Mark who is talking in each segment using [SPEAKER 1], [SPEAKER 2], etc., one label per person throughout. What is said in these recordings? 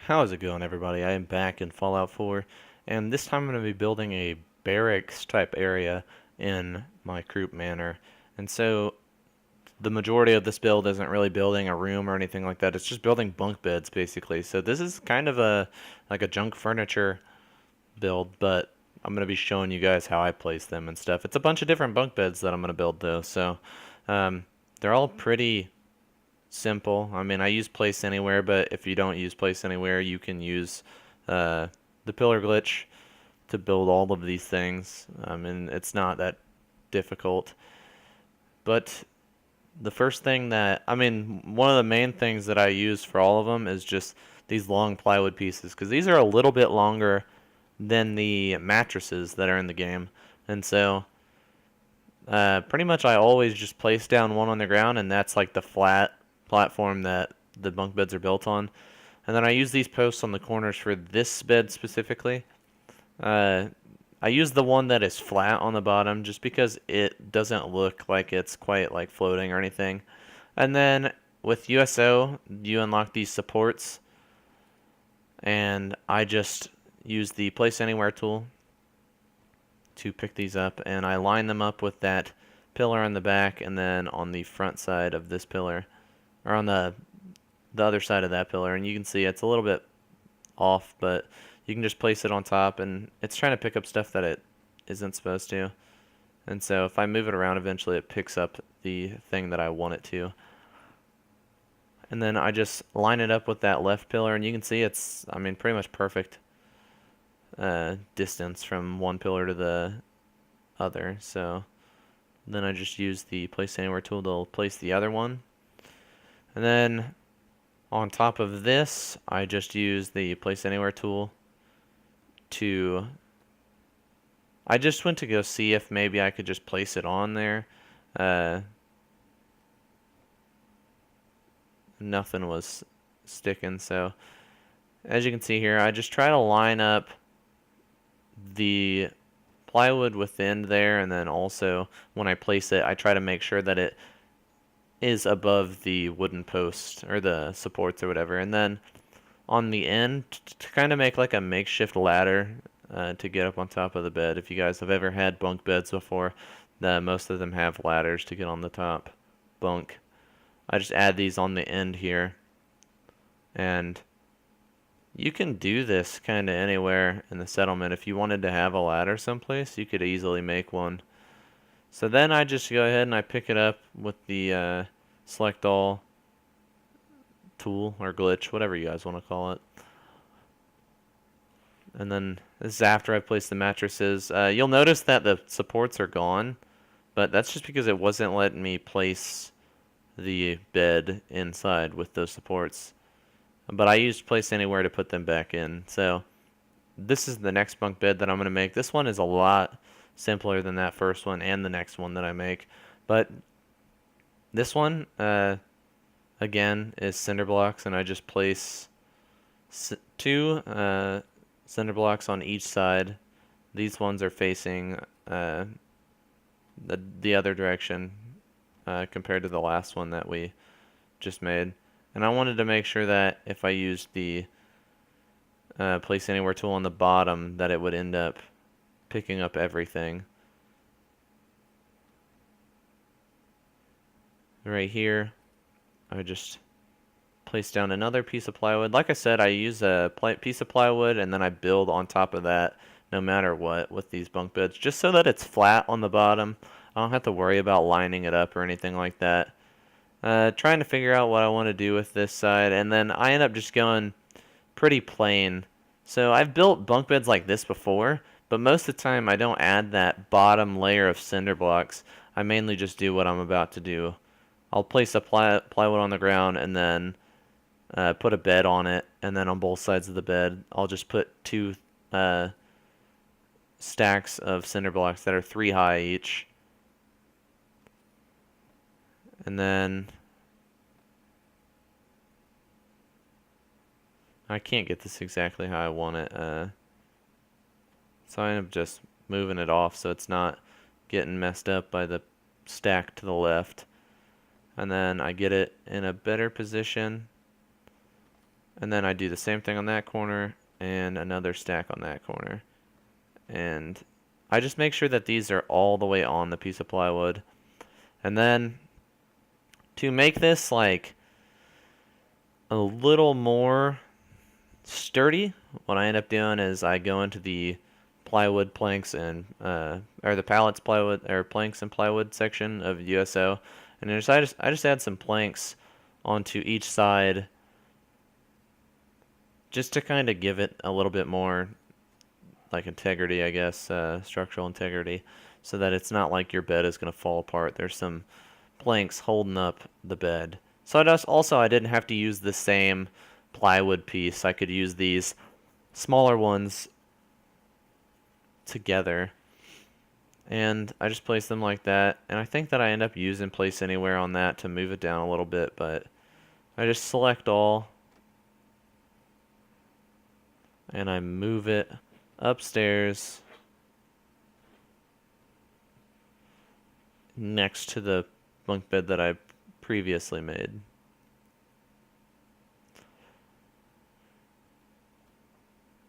[SPEAKER 1] How's it going, everybody? I am back in Fallout 4, and this time I'm going to be building a barracks type area in my Croup Manor. And so the majority of this build isn't really building a room or anything like that. It's just building bunk beds basically. So this is kind of a junk furniture build, but I'm going to be showing you guys how I place them and stuff. It's a bunch of different bunk beds that I'm going to build though. So um, they're all pretty simple. I mean, I use place anywhere, but if you don't use place anywhere, you can use uh, the pillar glitch to build all of these things. And it's not that difficult. But the first thing that, I mean, one of the main things that I use for all of them is just these long plywood pieces, because these are a little bit longer than the mattresses that are in the game. And so pretty much I always just place down one on the ground, and that's like the flat platform that the bunk beds are built on. And then I use these posts on the corners for this bed specifically. Uh, I use the one that is flat on the bottom just because it doesn't look like it's quite like floating or anything. And then with USO, you unlock these supports, and I just use the place anywhere tool to pick these up, and I line them up with that pillar on the back, and then on the front side of this pillar, or on the other side of that pillar, and you can see it's a little bit off, but you can just place it on top, and it's trying to pick up stuff that it isn't supposed to. And so if I move it around, eventually it picks up the thing that I want it to. And then I just line it up with that left pillar, and you can see it's, I mean, pretty much perfect distance from one pillar to the other. So then I just use the place anywhere tool to place the other one. And then on top of this, I just use the place anywhere tool to, I just went to go see if maybe I could just place it on there. Nothing was sticking, so as you can see here, I just try to line up the plywood within there, and then also when I place it, I try to make sure that it is above the wooden post or the supports or whatever. And then on the end, to kind of make like a makeshift ladder to get up on top of the bed. If you guys have ever had bunk beds before, most of them have ladders to get on the top bunk. I just add these on the end here, and you can do this kind of anywhere in the settlement. If you wanted to have a ladder someplace, you could easily make one. So then I just go ahead and I pick it up with the select all tool or glitch, whatever you guys want to call it. And then this is after I place the mattresses. You'll notice that the supports are gone, but that's just because it wasn't letting me place the bed inside with those supports. But I used place anywhere to put them back in. So this is the next bunk bed that I'm going to make. This one is a lot simpler than that first one and the next one that I make. But this one, again, is cinder blocks, and I just place two cinder blocks on each side. These ones are facing the other direction compared to the last one that we just made. And I wanted to make sure that if I used the place anywhere tool on the bottom, that it would end up picking up everything. Right here, I just place down another piece of plywood. Like I said, I use a piece of plywood, and then I build on top of that no matter what with these bunk beds, just so that it's flat on the bottom. I don't have to worry about lining it up or anything like that. Trying to figure out what I want to do with this side, and then I end up just going pretty plain. So I've built bunk beds like this before, but most of the time I don't add that bottom layer of cinder blocks. I mainly just do what I'm about to do. I'll place a plywood on the ground, and then put a bed on it, and then on both sides of the bed I'll just put two stacks of cinder blocks that are 3 high each. And then I can't get this exactly how I want it, so I end up just moving it off so it's not getting messed up by the stack to the left. And then I get it in a better position, And then I do the same thing on that corner and another stack on that corner. And I just make sure that these are all the way on the piece of plywood. And then to make this like a little more sturdy, what I end up doing is I go into the plywood planks and or the pallets plywood or planks and plywood section of USO, and I just add some planks onto each side just to kind of give it a little bit more like integrity, I guess, structural integrity, so that it's not like your bed is going to fall apart. There's some planks holding up the bed. So I didn't have to use the same plywood piece. I could use these smaller ones together, and I just place them like that. And I think that I end up using place anywhere on that to move it down a little bit, but I just select all and I move it upstairs next to the bunk bed that I previously made.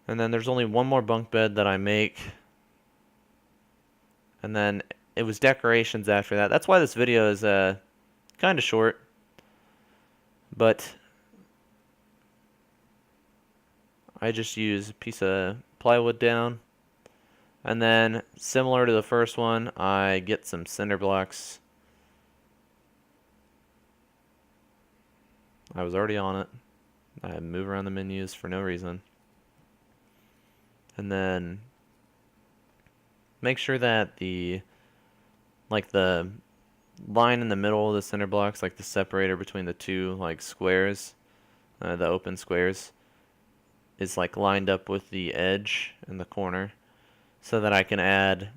[SPEAKER 1] And then there's only one more bunk bed that I make, and then it was decorations after that. That's why this video is kind of short, but I just use a piece of plywood down, and then similar to the first one, I get some cinder blocks. I was already on it. I move around the menus for no reason. And then make sure that the line in the middle of the cinder blocks, like the separator between the two like squares, the open squares, is like lined up with the edge in the corner, so that I can add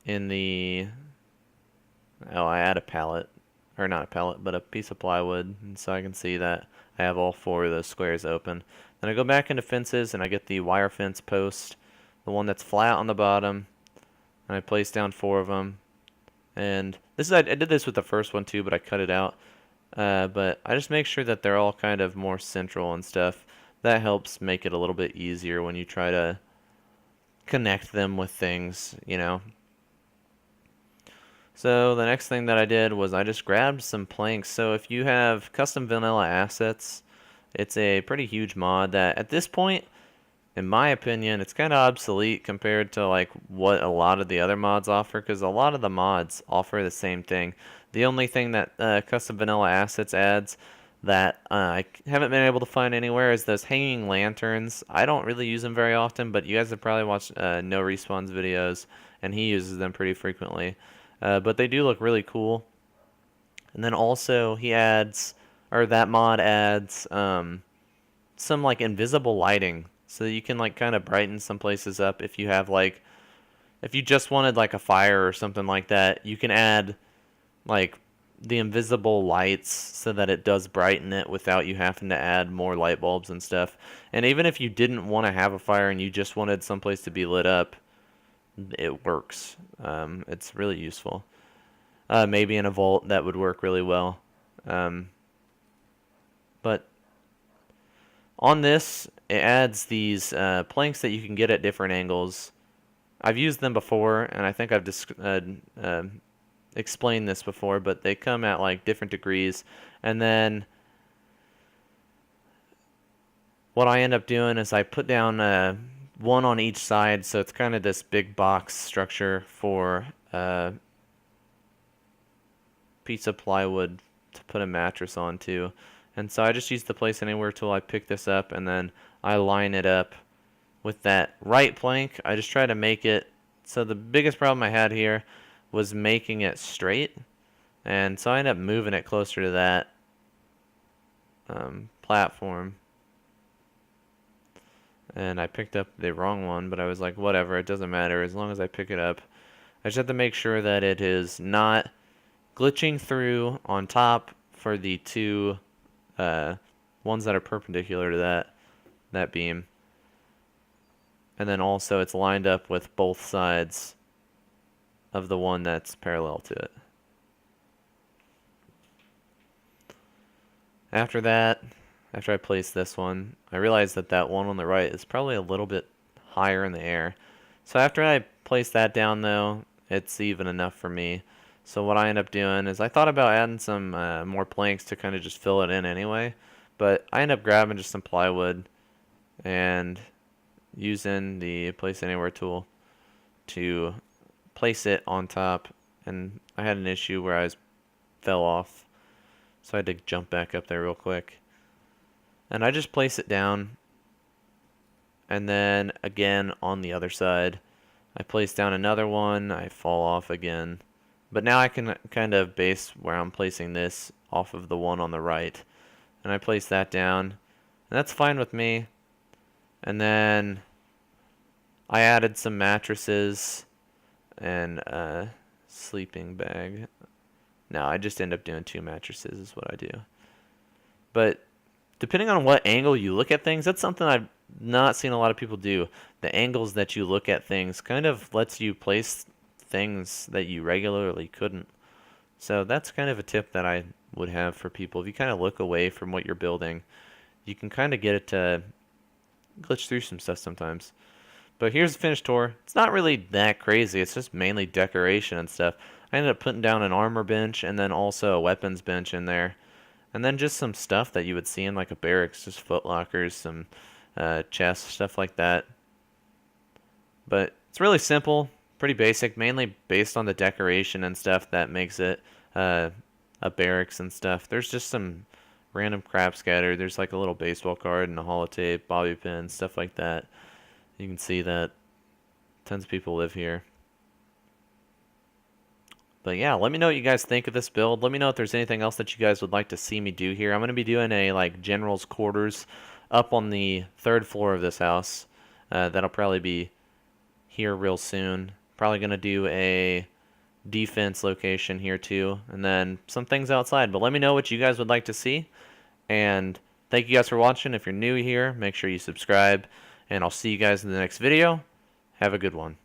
[SPEAKER 1] in the I add a pallet, or not a pallet, but a piece of plywood, and so I can see that I have all four of those squares open. Then I go back into fences and I get the wire fence post, the one that's flat on the bottom, and I place down four of them. And I did this with the first one too, but I cut it out. But I just make sure that they're all kind of more central and stuff. That helps make it a little bit easier when you try to connect them with things, you know. So the next thing that I did was I just grabbed some planks. So if you have custom vanilla assets, it's a pretty huge mod that at this point, in my opinion, it's kind of obsolete compared to like what a lot of the other mods offer, because a lot of the mods offer the same thing. The only thing that custom vanilla assets adds that I haven't been able to find anywhere is those hanging lanterns. I don't really use them very often, but you guys have probably watched No Respawn's videos, and he uses them pretty frequently. But they do look really cool. And then also that mod adds some like invisible lighting, so that you can like kind of brighten some places up if you have like, if you just wanted like a fire or something like that, you can add like the invisible lights so that it does brighten it without you having to add more light bulbs and stuff. And even if you didn't want to have a fire and you just wanted someplace to be lit up, it works. It's really useful. Maybe in a vault that would work really well. But on this, it adds these planks that you can get at different angles. I've used them before, and I think I've explained this before, but they come at like different degrees. And then what I end up doing is I put down one on each side, so it's kind of this big box structure for a piece of plywood to put a mattress onto. And so I just use the place anywhere tool. I pick this up and then I line it up with that right plank. I just try to make it, so the biggest problem I had here was making it straight, and so I ended up moving it closer to that platform. And I picked up the wrong one, but I was like, whatever, it doesn't matter as long as I pick it up. I just have to make sure that it is not glitching through on top for the two ones that are perpendicular to that beam. And then also it's lined up with both sides of the one that's parallel to it. After that, after I place this one, I realized that that one on the right is probably a little bit higher in the air. So after I place that down though, it's even enough for me. So what I end up doing is I thought about adding some more planks to kind of just fill it in anyway, but I end up grabbing just some plywood and using the place anywhere tool to place it on top. And I had an issue where fell off, so I had to jump back up there real quick. And I just place it down, and then again on the other side I place down another one, I fall off again. But now I can kind of base where I'm placing this off of the one on the right. And I place that down, and that's fine with me. And then I added some mattresses and a sleeping bag. No, I just end up doing 2 mattresses is what I do. But depending on what angle you look at things, that's something I've not seen a lot of people do. The angles that you look at things kind of lets you place things that you regularly couldn't. So that's kind of a tip that I would have for people. If you kind of look away from what you're building, you can kind of get it to glitch through some stuff sometimes. But here's the finished tour. It's not really that crazy. It's just mainly decoration and stuff. I ended up putting down an armor bench and then also a weapons bench in there. And then just some stuff that you would see in like a barracks, just foot lockers, some chests, stuff like that. But it's really simple, pretty basic, mainly based on the decoration and stuff that makes it a barracks and stuff. There's just some random crap scattered. There's like a little baseball card and a holotape, bobby pin, stuff like that. You can see that tons of people live here. But yeah, let me know what you guys think of this build. Let me know if there's anything else that you guys would like to see me do here. I'm going to be doing a like general's quarters up on the 3rd floor of this house. That'll probably be here real soon. Probably going to do a defense location here too, and then some things outside. But let me know what you guys would like to see. And thank you guys for watching. If you're new here, make sure you subscribe. And I'll see you guys in the next video. Have a good one.